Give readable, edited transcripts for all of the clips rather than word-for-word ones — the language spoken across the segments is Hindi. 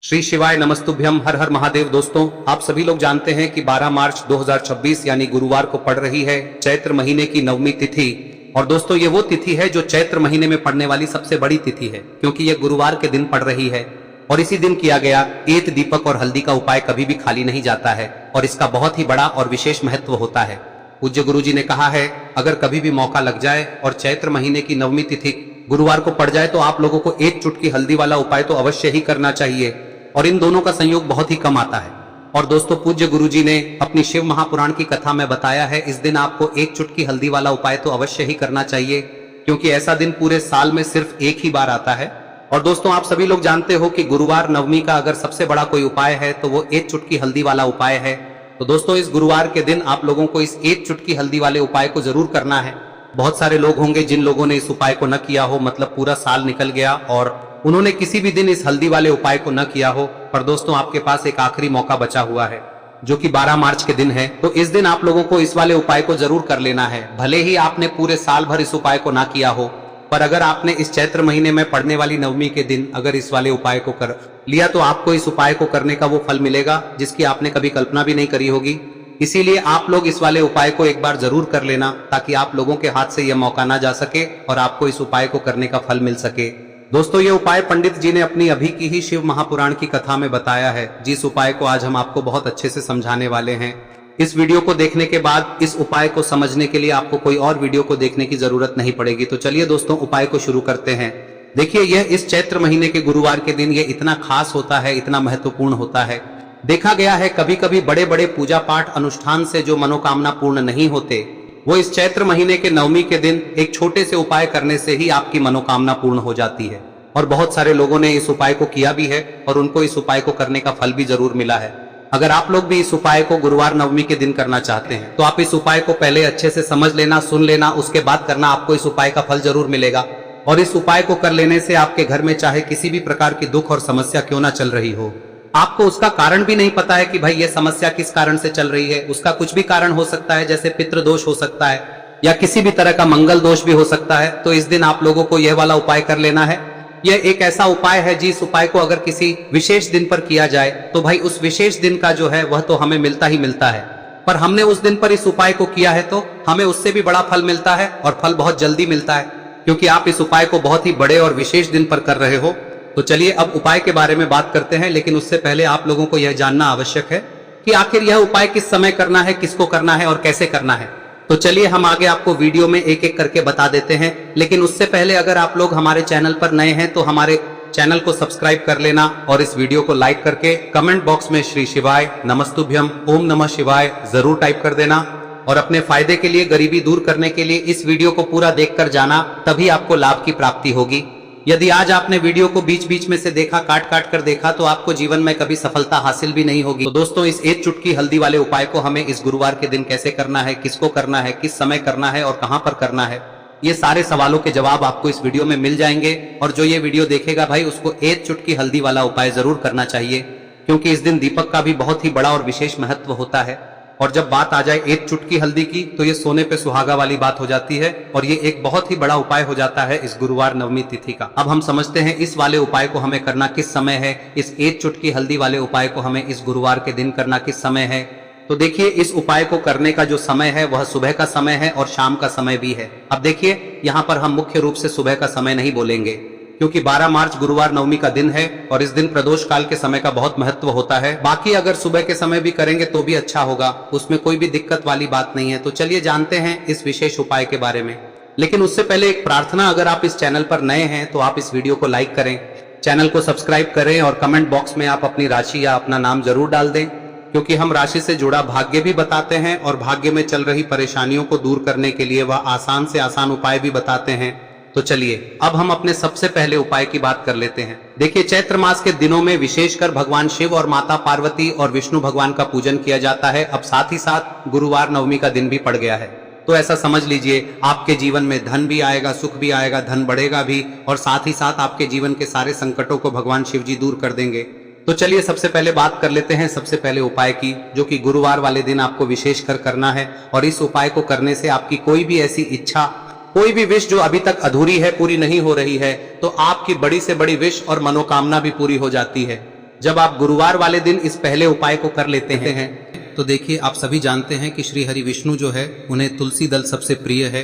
श्री शिवाय नमस्तुभ्यम हर हर महादेव। दोस्तों, आप सभी लोग जानते हैं कि 12 मार्च 2026 यानी गुरुवार को पड़ रही है चैत्र महीने की नवमी तिथि। और दोस्तों, ये वो तिथि है जो चैत्र महीने में पड़ने वाली सबसे बड़ी तिथि है, क्योंकि ये गुरुवार के दिन पड़ रही है। और इसी दिन किया गया एत दीपक और हल्दी का उपाय कभी भी खाली नहीं जाता है और इसका बहुत ही बड़ा और विशेष महत्व होता है। पूज्य गुरु जी ने कहा है, अगर कभी भी मौका लग जाए और चैत्र महीने की नवमी तिथि गुरुवार को पड़ जाए तो आप लोगों को एक चुटकी हल्दी वाला उपाय तो अवश्य ही करना चाहिए। और इन दोनों का संयोग बहुत ही कम आता है। और दोस्तों, पूज्य गुरु जी ने अपनी शिव महापुराण की कथा में बताया है, इस दिन आपको एक चुटकी हल्दी वाला उपाय तो अवश्य ही करना चाहिए, क्योंकि ऐसा दिन पूरे साल में सिर्फ एक ही बार आता है। और दोस्तों, आप सभी लोग जानते हो कि गुरुवार नवमी का अगर सबसे बड़ा कोई उपाय है तो वो एक चुटकी हल्दी वाला उपाय है। तो दोस्तों, इस गुरुवार के दिन आप लोगों को इस एक चुटकी हल्दी वाले उपाय को जरूर करना है। बहुत सारे लोग होंगे जिन लोगों ने इस उपाय को न किया हो, मतलब पूरा साल निकल गया और उन्होंने किसी भी दिन इस हल्दी वाले उपाय को न किया हो। पर दोस्तों, आपके पास एक आखिरी मौका बचा हुआ है, जो कि 12 मार्च के दिन है। तो इस दिन आप लोगों को इस वाले उपाय को जरूर कर लेना है। भले ही आपने पूरे साल भर इस उपाय को ना किया हो, पर अगर आपने इस चैत्र महीने में पड़ने वाली नवमी के दिन अगर इस वाले उपाय को कर लिया तो आपको इस उपाय को करने का वो फल मिलेगा जिसकी आपने कभी कल्पना भी नहीं करी होगी। इसीलिए आप लोग इस वाले उपाय को एक बार जरूर कर लेना, ताकि आप लोगों के हाथ से यह मौका ना जा सके और आपको इस उपाय को करने का फल मिल सके। दोस्तों, ये उपाय पंडित जी ने अपनी अभी की ही शिव महापुराण की कथा में बताया है, जिस उपाय को आज हम आपको बहुत अच्छे से समझाने वाले हैं। इस वीडियो को देखने के बाद इस उपाय को समझने के लिए आपको कोई और वीडियो को देखने की जरूरत नहीं पड़ेगी। तो चलिए दोस्तों, उपाय को शुरू करते हैं। देखिए, यह इस चैत्र महीने के गुरुवार के दिन ये इतना खास होता है, इतना महत्वपूर्ण होता है। देखा गया है कभी कभी बड़े बड़े पूजा पाठ अनुष्ठान से जो मनोकामना पूर्ण नहीं होते, वो इस चैत्र महीने के नवमी के दिन एक छोटे से उपाय करने से ही आपकी मनोकामना पूर्ण हो जाती है। और बहुत सारे लोगों ने इस उपाय को किया भी है और उनको इस उपाय को करने का फल भी जरूर मिला है। अगर आप लोग भी इस उपाय को गुरुवार नवमी के दिन करना चाहते हैं तो आप इस उपाय को पहले अच्छे से समझ लेना, सुन लेना, उसके बाद करना। आपको इस उपाय का फल जरूर मिलेगा। और इस उपाय को कर लेने से आपके घर में चाहे किसी भी प्रकार की दुख और समस्या क्यों ना चल रही हो, आपको उसका कारण भी नहीं पता है कि भाई ये समस्या किस कारण से चल रही है, उसका कुछ भी कारण हो सकता है, जैसे पितृ दोष हो सकता है या किसी भी तरह का मंगल दोष भी हो सकता है। तो इस दिन आप लोगों को यह वाला उपाय कर लेना है। यह एक ऐसा उपाय है जिस उपाय को अगर किसी विशेष दिन पर किया जाए तो भाई उस विशेष दिन का जो है वह तो हमें मिलता ही मिलता है। पर हमने उस दिन पर इस उपाय को किया है तो हमें उससे भी बड़ा फल मिलता है, और फल बहुत जल्दी मिलता है, क्योंकि आप इस उपाय को बहुत ही बड़े और विशेष दिन पर कर रहे हो। तो चलिए अब उपाय के बारे में बात करते हैं, लेकिन उससे पहले आप लोगों को यह जानना आवश्यक है कि आखिर यह उपाय किस समय करना है, किसको करना है और कैसे करना है। तो चलिए हम आगे आपको वीडियो में एक एक करके बता देते हैं। लेकिन उससे पहले अगर आप लोग हमारे चैनल पर नए हैं तो हमारे चैनल को सब्सक्राइब कर लेना और इस वीडियो को लाइक करके कमेंट बॉक्स में श्री शिवाय नमस्तुभ्यम ओम नमः शिवाय जरूर टाइप कर देना। और अपने फायदे के लिए, गरीबी दूर करने के लिए इस वीडियो को पूरा देखकर जाना, तभी आपको लाभ की प्राप्ति होगी। यदि आज आपने वीडियो को बीच बीच में से देखा, काट काट कर देखा, तो आपको जीवन में कभी सफलता हासिल भी नहीं होगी। तो दोस्तों, इस एक चुटकी हल्दी वाले उपाय को हमें इस गुरुवार के दिन कैसे करना है, किसको करना है, किस समय करना है और कहां पर करना है, ये सारे सवालों के जवाब आपको इस वीडियो में मिल जाएंगे। और जो ये वीडियो देखेगा भाई, उसको एक चुटकी हल्दी वाला उपाय जरूर करना चाहिए, क्योंकि इस दिन दीपक का भी बहुत ही बड़ा और विशेष महत्व होता है। और जब बात आ जाए एक चुटकी हल्दी की तो ये सोने पे सुहागा वाली बात हो जाती है, और ये एक बहुत ही बड़ा उपाय हो जाता है इस गुरुवार नवमी तिथि का। अब हम समझते हैं इस वाले उपाय को हमें करना किस समय है। इस एक चुटकी हल्दी वाले उपाय को हमें इस गुरुवार के दिन करना किस समय है। तो देखिए, इस उपाय को करने का जो समय है वह सुबह का समय है और शाम का समय भी है। अब देखिए, यहाँ पर हम मुख्य रूप से सुबह का समय नहीं बोलेंगे, क्योंकि 12 मार्च गुरुवार नवमी का दिन है और इस दिन प्रदोष काल के समय का बहुत महत्व होता है। बाकी अगर सुबह के समय भी करेंगे तो भी अच्छा होगा, उसमें कोई भी दिक्कत वाली बात नहीं है। तो चलिए जानते हैं इस विशेष उपाय के बारे में। लेकिन उससे पहले एक प्रार्थना, अगर आप इस चैनल पर नए हैं तो आप इस वीडियो को लाइक करें, चैनल को सब्सक्राइब करें और कमेंट बॉक्स में आप अपनी राशि या अपना नाम जरूर डाल दें, क्योंकि हम राशि से जुड़ा भाग्य भी बताते हैं और भाग्य में चल रही परेशानियों को दूर करने के लिए वह आसान से आसान उपाय भी बताते हैं। तो चलिए अब हम अपने सबसे पहले उपाय की बात कर लेते हैं। देखिए, चैत्र मास के दिनों में विशेषकर भगवान शिव और माता पार्वती और विष्णु भगवान का पूजन किया जाता है। अब साथ ही साथ गुरुवार नवमी का दिन भी पड़ गया है, तो ऐसा समझ लीजिए आपके जीवन में धन भी आएगा, सुख भी आएगा, धन बढ़ेगा भी, और साथ ही साथ आपके जीवन के सारे संकटों को भगवान शिव जी दूर कर देंगे। तो चलिए सबसे पहले बात कर लेते हैं सबसे पहले उपाय की, जो कि गुरुवार वाले दिन आपको विशेषकर करना है। और इस उपाय को करने से आपकी कोई भी ऐसी इच्छा, कोई भी विश जो अभी तक अधूरी है, पूरी नहीं हो रही है, तो आपकी बड़ी से बड़ी विश और मनोकामना भी पूरी हो जाती है। जब आप गुरुवार वाले दिन इस पहले उपाय को कर लेते हैं तो देखिए, आप सभी जानते हैं कि श्री हरि विष्णु जो है उन्हें तुलसी दल सबसे प्रिय है।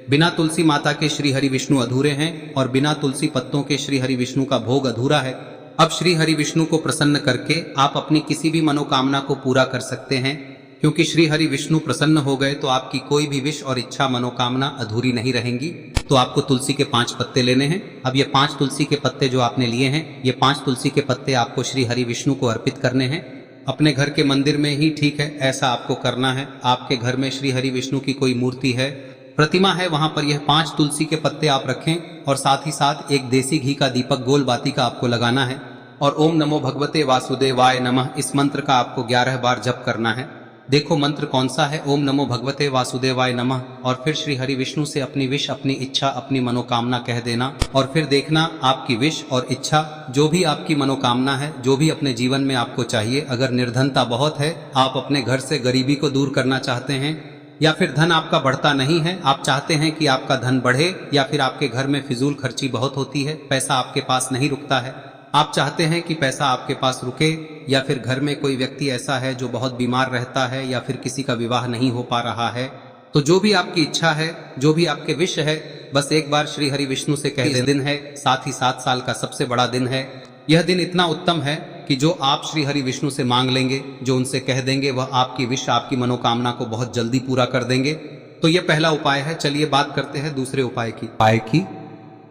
बिना तुलसी माता के श्री हरि विष्णु अधूरे हैं और बिना तुलसी पत्तों के श्री हरि विष्णु का भोग अधूरा है। अब श्री हरि विष्णु को प्रसन्न करके आप अपनी किसी भी मनोकामना को पूरा कर सकते हैं, क्योंकि श्री हरि विष्णु प्रसन्न हो गए तो आपकी कोई भी विश और इच्छा मनोकामना अधूरी नहीं रहेंगी। तो आपको तुलसी के 5 पत्ते लेने हैं। अब ये 5 तुलसी के पत्ते जो आपने लिए हैं, ये 5 तुलसी के पत्ते आपको श्री हरि विष्णु को अर्पित करने हैं। अपने घर के मंदिर में ही ठीक है, ऐसा आपको करना है। आपके घर में श्री हरि विष्णु की कोई मूर्ति है, प्रतिमा है, वहां पर यह 5 तुलसी के पत्ते आप रखें और साथ ही साथ एक देसी घी का दीपक गोल बाती का आपको लगाना है और ओम नमो भगवते वासुदेवाय नमः इस मंत्र का आपको 11 बार जप करना है। देखो मंत्र कौन सा है, ओम नमो भगवते वासुदेवाय नमः, और फिर श्री हरि विष्णु से अपनी विश, अपनी इच्छा, अपनी मनोकामना कह देना और फिर देखना आपकी विश और इच्छा, जो भी आपकी मनोकामना है, जो भी अपने जीवन में आपको चाहिए। अगर निर्धनता बहुत है, आप अपने घर से गरीबी को दूर करना चाहते हैं, या फिर धन आपका बढ़ता नहीं है, आप चाहते हैं कि आपका धन बढ़े, या फिर आपके घर में फिजूल खर्ची बहुत होती है, पैसा आपके पास नहीं रुकता है, आप चाहते हैं कि पैसा आपके पास रुके, या फिर घर में कोई व्यक्ति ऐसा है जो बहुत बीमार रहता है, या फिर किसी का विवाह नहीं हो पा रहा है, तो जो भी आपकी इच्छा है, जो भी आपके विश है, बस एक बार श्री हरि विष्णु से कह दें। दिन है, साथ ही 7 साल का सबसे बड़ा दिन है। यह दिन इतना उत्तम है कि जो आप श्री हरि विष्णु से मांग लेंगे, जो उनसे कह देंगे, वह आपकी विश, आपकी मनोकामना को बहुत जल्दी पूरा कर देंगे। तो यह पहला उपाय है। चलिए बात करते हैं दूसरे उपाय की।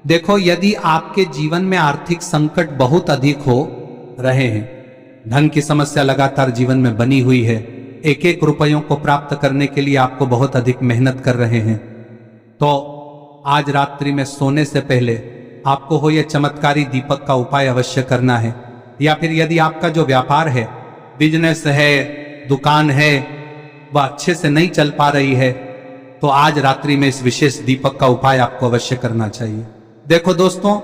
देखो, यदि आपके जीवन में आर्थिक संकट बहुत अधिक हो रहे हैं, धन की समस्या लगातार जीवन में बनी हुई है, एक एक रुपयों को प्राप्त करने के लिए आपको बहुत अधिक मेहनत कर रहे हैं, तो आज रात्रि में सोने से पहले आपको हो यह चमत्कारी दीपक का उपाय अवश्य करना है। या फिर यदि आपका जो व्यापार है, बिजनेस है, दुकान है, वह अच्छे से नहीं चल पा रही है, तो आज रात्रि में इस विशेष दीपक का उपाय आपको अवश्य करना चाहिए। देखो दोस्तों,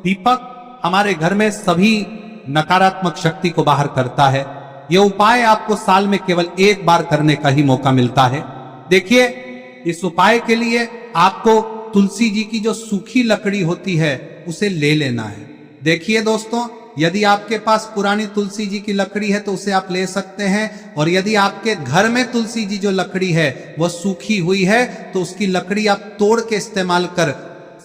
दीपक हमारे घर में सभी नकारात्मक शक्ति को बाहर करता है। यह उपाय आपको साल में केवल 1 बार करने का ही मौका मिलता है। देखिए, इस उपाय के लिए आपको तुलसी जी की जो सूखी लकड़ी होती है उसे ले लेना है। देखिए दोस्तों, यदि आपके पास पुरानी तुलसी जी की लकड़ी है तो उसे आप ले सकते हैं, और यदि आपके घर में तुलसी जी जो लकड़ी है वह सूखी हुई है तो उसकी लकड़ी आप तोड़ के इस्तेमाल कर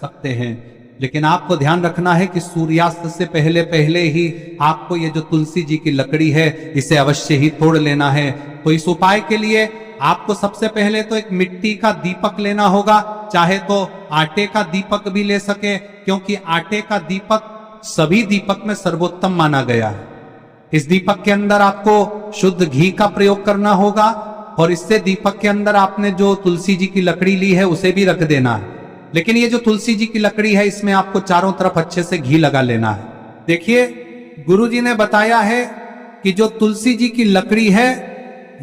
सकते हैं। लेकिन आपको ध्यान रखना है कि सूर्यास्त से पहले पहले ही आपको ये जो तुलसी जी की लकड़ी है इसे अवश्य ही तोड़ लेना है। तो इस उपाय के लिए आपको सबसे पहले तो एक मिट्टी का दीपक लेना होगा, चाहे तो आटे का दीपक भी ले सके, क्योंकि आटे का दीपक सभी दीपक में सर्वोत्तम माना गया है। इस दीपक के अंदर आपको शुद्ध घी का प्रयोग करना होगा, और इससे दीपक के अंदर आपने जो तुलसी जी की लकड़ी ली है उसे भी रख देना है। लेकिन ये जो तुलसी जी की लकड़ी है, इसमें आपको चारों तरफ अच्छे से घी लगा लेना है। देखिए, गुरु जी ने बताया है कि जो तुलसी जी की लकड़ी है,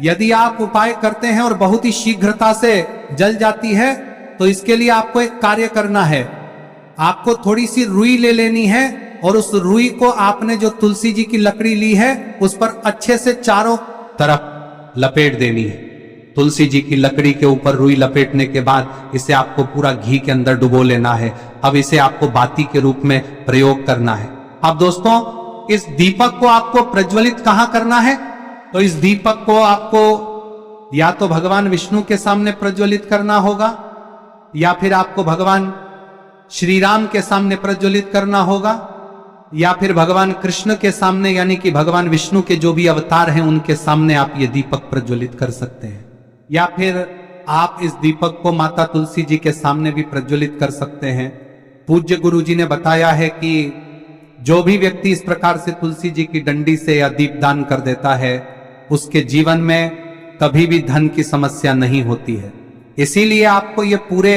यदि आप उपाय करते हैं और बहुत ही शीघ्रता से जल जाती है, तो इसके लिए आपको एक कार्य करना है। आपको थोड़ी सी रुई ले लेनी है और उस रुई को आपने जो तुलसी जी की लकड़ी ली है उस पर अच्छे से चारों तरफ लपेट देनी है। तुलसी जी की लकड़ी के ऊपर रुई लपेटने के बाद इसे आपको पूरा घी के अंदर डुबो लेना है। अब इसे आपको बाती के रूप में प्रयोग करना है। अब दोस्तों, इस दीपक को आपको प्रज्वलित कहां करना है? तो इस दीपक को आपको या तो भगवान विष्णु के सामने प्रज्वलित करना होगा, या फिर आपको भगवान श्री राम के सामने प्रज्वलित करना होगा, या फिर भगवान कृष्ण के सामने, यानी कि भगवान विष्णु के जो भी अवतार हैं उनके सामने आप ये दीपक प्रज्वलित कर सकते हैं। या फिर आप इस दीपक को माता तुलसी जी के सामने भी प्रज्वलित कर सकते हैं। पूज्य गुरु जी ने बताया है कि जो भी व्यक्ति इस प्रकार से तुलसी जी की डंडी से या दीपदान कर देता है, उसके जीवन में कभी भी धन की समस्या नहीं होती है। इसीलिए आपको ये पूरे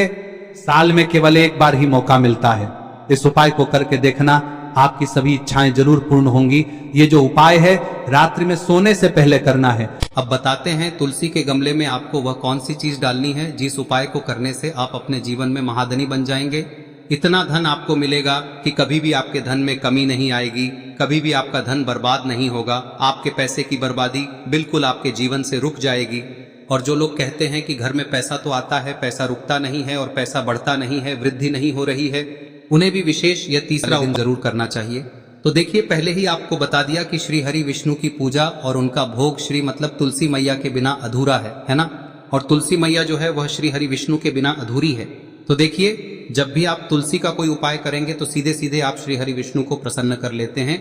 साल में केवल 1 बार ही मौका मिलता है। इस उपाय को करके देखना, आपकी सभी इच्छाएं जरूर पूर्ण होंगी। ये जो उपाय है रात्रि में सोने से पहले करना है। अब बताते हैं तुलसी के गमले में आपको वह कौन सी चीज डालनी है जिस उपाय को करने से आप अपने जीवन में महाधनी बन जाएंगे। इतना धन आपको मिलेगा कि कभी भी आपके धन में कमी नहीं आएगी, कभी भी आपका धन बर्बाद नहीं होगा। आपके पैसे की बर्बादी बिल्कुल आपके जीवन से रुक जाएगी। और जो लोग कहते हैं कि घर में पैसा तो आता है, पैसा रुकता नहीं है और पैसा बढ़ता नहीं है, वृद्धि नहीं हो रही है, उन्हें भी विशेष यह तीसरा दिन जरूर करना चाहिए। तो देखिए, पहले ही आपको बता दिया कि श्री हरि विष्णु की पूजा और उनका भोग श्री मतलब तुलसी मैया के बिना अधूरा है ना। और तुलसी मैया जो है वह श्री हरि विष्णु के बिना अधूरी है। तो देखिए, जब भी आप तुलसी का कोई उपाय करेंगे तो सीधे सीधे आप श्री हरि विष्णु को प्रसन्न कर लेते हैं।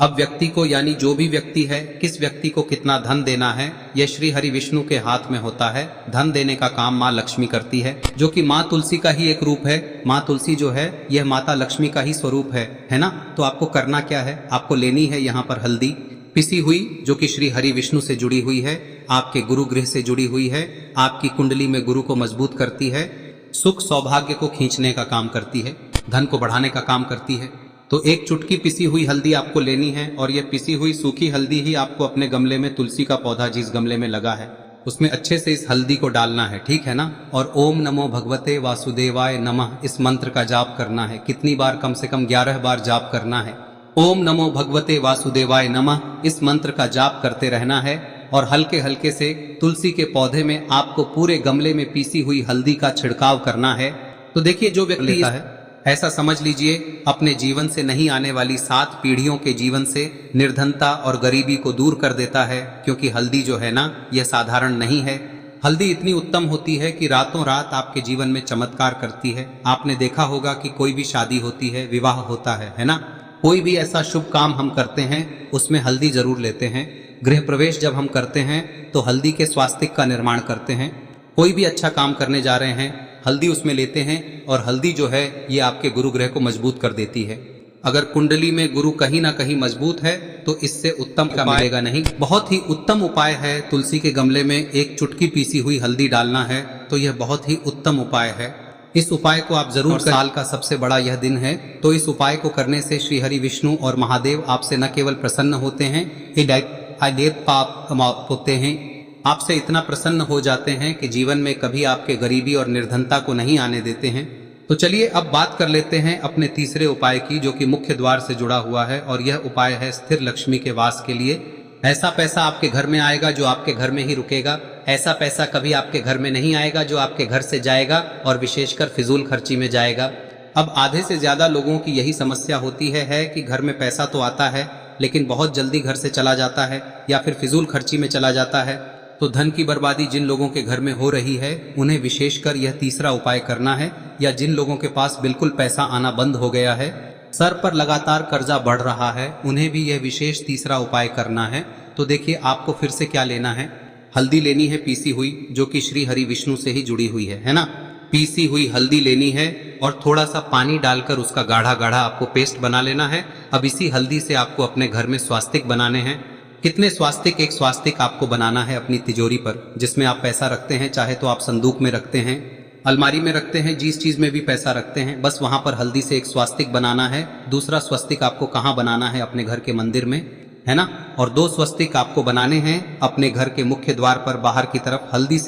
अब व्यक्ति को, यानी जो भी व्यक्ति है, किस व्यक्ति को कितना धन देना है, यह श्री हरि विष्णु के हाथ में होता है। धन देने का काम माँ लक्ष्मी करती है, जो कि माँ तुलसी का ही एक रूप है। माँ तुलसी जो है यह माता लक्ष्मी का ही स्वरूप है ना। तो आपको करना क्या है, आपको लेनी है यहाँ पर हल्दी पिसी हुई, जो कि श्री हरि विष्णु से जुड़ी हुई है, आपके गुरु गृह से जुड़ी हुई है, आपकी कुंडली में गुरु को मजबूत करती है, सुख सौभाग्य को खींचने का काम करती है, धन को बढ़ाने का काम करती है। तो एक चुटकी पिसी हुई हल्दी आपको लेनी है, और यह पिसी हुई सूखी हल्दी ही आपको अपने गमले में, तुलसी का पौधा जिस गमले में लगा है उसमें अच्छे से इस हल्दी को डालना है, ठीक है ना। और ओम नमो भगवते वासुदेवाय नमः इस मंत्र का जाप करना है। कितनी बार? कम से कम 11 बार जाप करना है। ओम नमो भगवते वासुदेवाय नमः इस मंत्र का जाप करते रहना है। और हल्के हल्के से तुलसी के पौधे में आपको पूरे गमले में पीसी हुई हल्दी का छिड़काव करना है। तो देखिए, जो व्यक्ति लेता है, ऐसा समझ लीजिए अपने जीवन से नहीं आने वाली 7 पीढ़ियों के जीवन से निर्धनता और गरीबी को दूर कर देता है। क्योंकि हल्दी जो है ना, यह साधारण नहीं है। हल्दी इतनी उत्तम होती है कि रातों रात आपके जीवन में चमत्कार करती है। आपने देखा होगा कि कोई भी शादी होती है, विवाह होता है ना, कोई भी ऐसा शुभ काम हम करते हैं उसमें हल्दी जरूर लेते हैं। गृह प्रवेश जब हम करते हैं तो हल्दी के स्वास्तिक का निर्माण करते हैं। कोई भी अच्छा काम करने जा रहे हैं, हल्दी उसमें लेते हैं। और हल्दी जो है ये आपके गुरु ग्रह को मजबूत कर देती है। अगर कुंडली में गुरु कहीं ना कहीं मजबूत है तो इससे उत्तम का मिलेगा नहीं। बहुत ही उत्तम उपाय है, तुलसी के गमले में एक चुटकी पीसी हुई हल्दी डालना है। तो यह बहुत ही उत्तम उपाय है। इस उपाय को आप जरूर, साल का सबसे बड़ा यह दिन है, तो इस उपाय को करने से श्री हरि विष्णु और महादेव आपसे न केवल प्रसन्न होते हैं, पाप होते हैं, आपसे इतना प्रसन्न हो जाते हैं कि जीवन में कभी आपके गरीबी और निर्धनता को नहीं आने देते हैं। तो चलिए अब बात कर लेते हैं अपने तीसरे उपाय की, जो कि मुख्य द्वार से जुड़ा हुआ है। और यह उपाय है स्थिर लक्ष्मी के वास के लिए। ऐसा पैसा आपके घर में आएगा जो आपके घर में ही रुकेगा। ऐसा पैसा कभी आपके घर में नहीं आएगा जो आपके घर से जाएगा और विशेषकर फिजूल खर्ची में जाएगा। अब आधे से ज्यादा लोगों की यही समस्या होती है कि घर में पैसा तो आता है लेकिन बहुत जल्दी घर से चला जाता है या फिर फिजूल खर्ची में चला जाता है। तो धन की बर्बादी जिन लोगों के घर में हो रही है उन्हें विशेषकर यह तीसरा उपाय करना है। या जिन लोगों के पास बिल्कुल पैसा आना बंद हो गया है, सर पर लगातार कर्जा बढ़ रहा है, उन्हें भी यह विशेष तीसरा उपाय करना है। तो देखिए आपको फिर से क्या लेना है, हल्दी लेनी है पीसी हुई, जो कि श्री हरि विष्णु से ही जुड़ी हुई है ना। पीसी हुई हल्दी लेनी है और थोड़ा सा पानी डालकर उसका गाढ़ा गाढ़ा आपको पेस्ट बना लेना है। अब इसी हल्दी से आपको अपने घर में स्वास्तिक बनाने हैं। कितने स्वास्तिक? एक स्वास्तिक आपको बनाना है अपनी तिजोरी पर, जिसमें आप पैसा रखते हैं। चाहे तो आप संदूक में रखते हैं, अलमारी में रखते हैं, जिस चीज में भी पैसा रखते हैं, बस वहां पर हल्दी से एक स्वास्तिक बनाना है। दूसरा स्वस्तिक आपको कहाँ बनाना है? अपने घर के मंदिर में, है ना। और 2 स्वस्तिक आपको बनाने हैं अपने घर के मुख्य द्वार पर बाहर की तरफ। हल्दी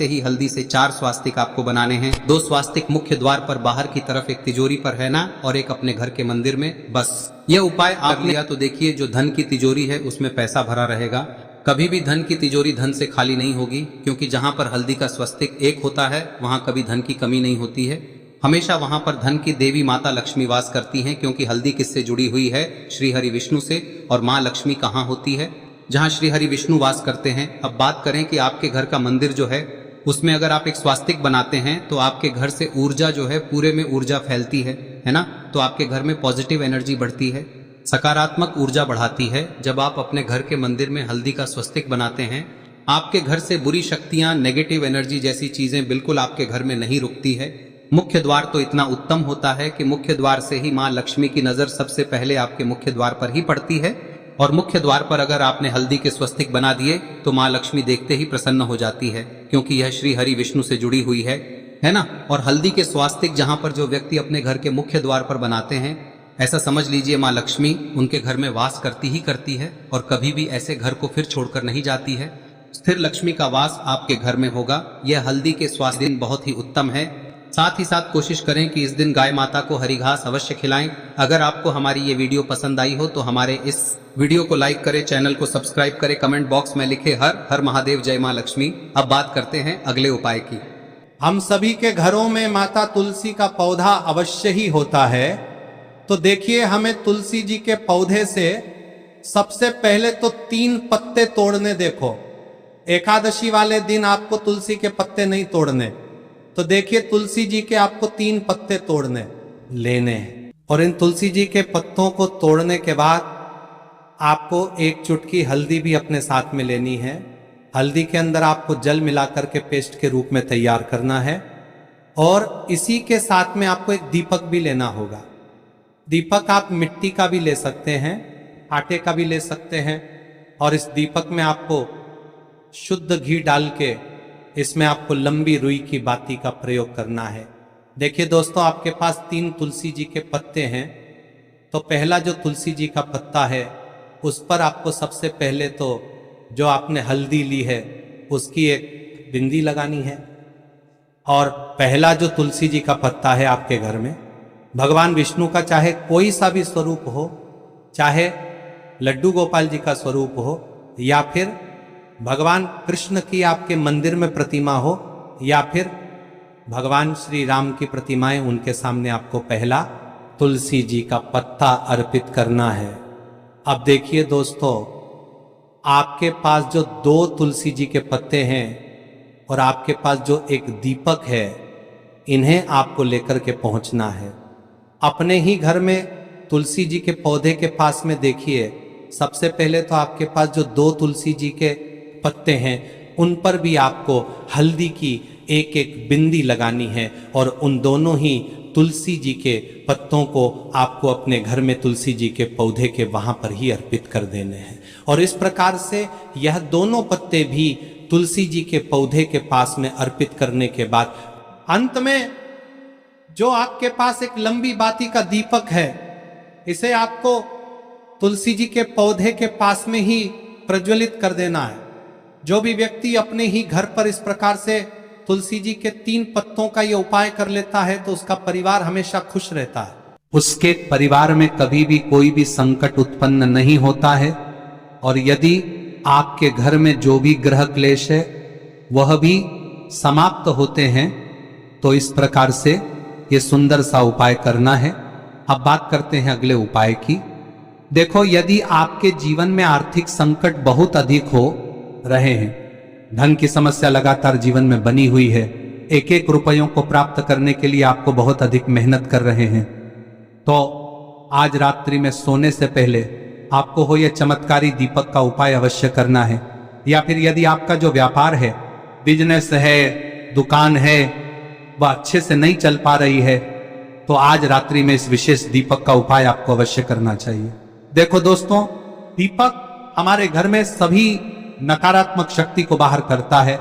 से 4 स्वास्तिक आपको बनाने हैं। 2 स्वास्तिक मुख्य द्वार पर बाहर की तरफ, एक तिजोरी पर, है ना, और एक अपने घर के मंदिर में। बस यह उपाय आप लिया तो देखिए जो धन की तिजोरी है उसमें पैसा भरा रहेगा। कभी भी धन की तिजोरी धन से खाली नहीं होगी, क्योंकि जहां पर हल्दी का स्वस्तिक एक होता है वहां कभी धन की कमी नहीं होती है। हमेशा वहां पर धन की देवी माता लक्ष्मी वास करती हैं, क्योंकि हल्दी किससे जुड़ी हुई है? श्री हरि विष्णु से। और माँ लक्ष्मी कहाँ होती है? जहाँ श्री हरि विष्णु वास करते हैं। अब बात करें कि आपके घर का मंदिर जो है उसमें अगर आप एक स्वास्तिक बनाते हैं तो आपके घर से ऊर्जा जो है, पूरे में ऊर्जा फैलती है ना। तो आपके घर में पॉजिटिव एनर्जी बढ़ती है, सकारात्मक ऊर्जा बढ़ाती है। जब आप अपने घर के मंदिर में हल्दी का स्वस्तिक बनाते हैं, आपके घर से बुरी शक्तियां, नेगेटिव एनर्जी जैसी चीजें बिल्कुल आपके घर में नहीं रुकती है। मुख्य द्वार तो इतना उत्तम होता है कि मुख्य द्वार से ही माँ लक्ष्मी की नजर सबसे पहले आपके मुख्य द्वार पर ही पड़ती है। और मुख्य द्वार पर अगर आपने हल्दी के स्वस्तिक बना दिए तो माँ लक्ष्मी देखते ही प्रसन्न हो जाती है, क्योंकि यह श्री हरि विष्णु से जुड़ी हुई है ना। और हल्दी के स्वास्तिक जहां पर जो व्यक्ति अपने घर के मुख्य द्वार पर बनाते हैं, ऐसा समझ लीजिए माँ लक्ष्मी उनके घर में वास करती ही करती है और कभी भी ऐसे घर को फिर छोड़कर नहीं जाती है। स्थिर लक्ष्मी का वास आपके घर में होगा। यह हल्दी के स्वास्थ्य दिन बहुत ही उत्तम है। साथ ही साथ कोशिश करें कि इस दिन गाय माता को हरी घास अवश्य खिलाएं। अगर आपको हमारी ये वीडियो पसंद आई हो तो हमारे इस वीडियो को लाइक करें, चैनल को सब्सक्राइब करें, कमेंट बॉक्स में लिखे हर हर महादेव, जय माँ लक्ष्मी। अब बात करते हैं अगले उपाय की। हम सभी के घरों में माता तुलसी का पौधा अवश्य ही होता है। तो देखिए, हमें तुलसी जी के पौधे से सबसे पहले तो 3 पत्ते तोड़ने। देखो, एकादशी वाले दिन आपको तुलसी के पत्ते नहीं तोड़ने, तो देखिए तुलसी जी के आपको 3 पत्ते तोड़ने लेने हैं। और इन तुलसी जी के पत्तों को तोड़ने के बाद आपको 1 चुटकी हल्दी भी अपने साथ में लेनी है। हल्दी के अंदर आपको जल मिलाकर के पेस्ट के रूप में तैयार करना है। और इसी के साथ में आपको एक दीपक भी लेना होगा। दीपक आप मिट्टी का भी ले सकते हैं, आटे का भी ले सकते हैं। और इस दीपक में आपको शुद्ध घी डाल के इसमें आपको लंबी रुई की बाती का प्रयोग करना है। देखिए दोस्तों, आपके पास 3 तुलसी जी के पत्ते हैं, तो पहला जो तुलसी जी का पत्ता है उस पर आपको सबसे पहले तो जो आपने हल्दी ली है उसकी एक बिंदी लगानी है। और पहला जो तुलसी जी का पत्ता है आपके घर में, भगवान विष्णु का चाहे कोई सा भी स्वरूप हो, चाहे लड्डू गोपाल जी का स्वरूप हो, या फिर भगवान कृष्ण की आपके मंदिर में प्रतिमा हो, या फिर भगवान श्री राम की प्रतिमाएं, उनके सामने आपको पहला तुलसी जी का पत्ता अर्पित करना है। अब देखिए दोस्तों, आपके पास जो 2 तुलसी जी के पत्ते हैं और आपके पास जो एक दीपक है, इन्हें आपको लेकर के पहुंचना है। अपने ही घर में तुलसी जी के पौधे के पास में देखिए, सबसे पहले तो आपके पास जो 2 तुलसी जी के पत्ते हैं उन पर भी आपको हल्दी की एक एक बिंदी लगानी है। और उन दोनों ही तुलसी जी के पत्तों को आपको अपने घर में तुलसी जी के पौधे के वहां पर ही अर्पित कर देने हैं। और इस प्रकार से यह दोनों पत्ते भी तुलसी जी के पौधे के पास में अर्पित करने के बाद अंत में जो आपके पास एक लंबी बाती का दीपक है, इसे आपको तुलसी जी के पौधे के पास में ही प्रज्वलित कर देना है। जो भी व्यक्ति अपने ही घर पर इस प्रकार से तुलसी जी के 3 पत्तों का ये उपाय कर लेता है तो उसका परिवार हमेशा खुश रहता है। उसके परिवार में कभी भी कोई भी संकट उत्पन्न नहीं होता है। और यदि आपके घर में जो भी ग्रह क्लेश है वह भी समाप्त होते हैं, तो इस प्रकार से ये सुंदर सा उपाय करना है। अब बात करते हैं अगले उपाय की। देखो, यदि आपके जीवन में आर्थिक संकट बहुत अधिक हो रहे हैं, धन की समस्या लगातार जीवन में बनी हुई है, 1-1 रुपयों को प्राप्त करने के लिए आपको बहुत अधिक मेहनत कर रहे हैं, तो आज रात्रि में सोने से पहले आपको हो यह चमत्कारी दीपक का उपाय अवश्य करना है। या फिर यदि आपका जो व्यापार है, बिजनेस है, दुकान है, वह अच्छे से नहीं चल पा रही है, तो आज रात्रि में इस विशेष दीपक का उपाय आपको अवश्य करना चाहिए। देखो दोस्तों, दीपक हमारे घर में सभी नकारात्मक शक्ति को बाहर करता है।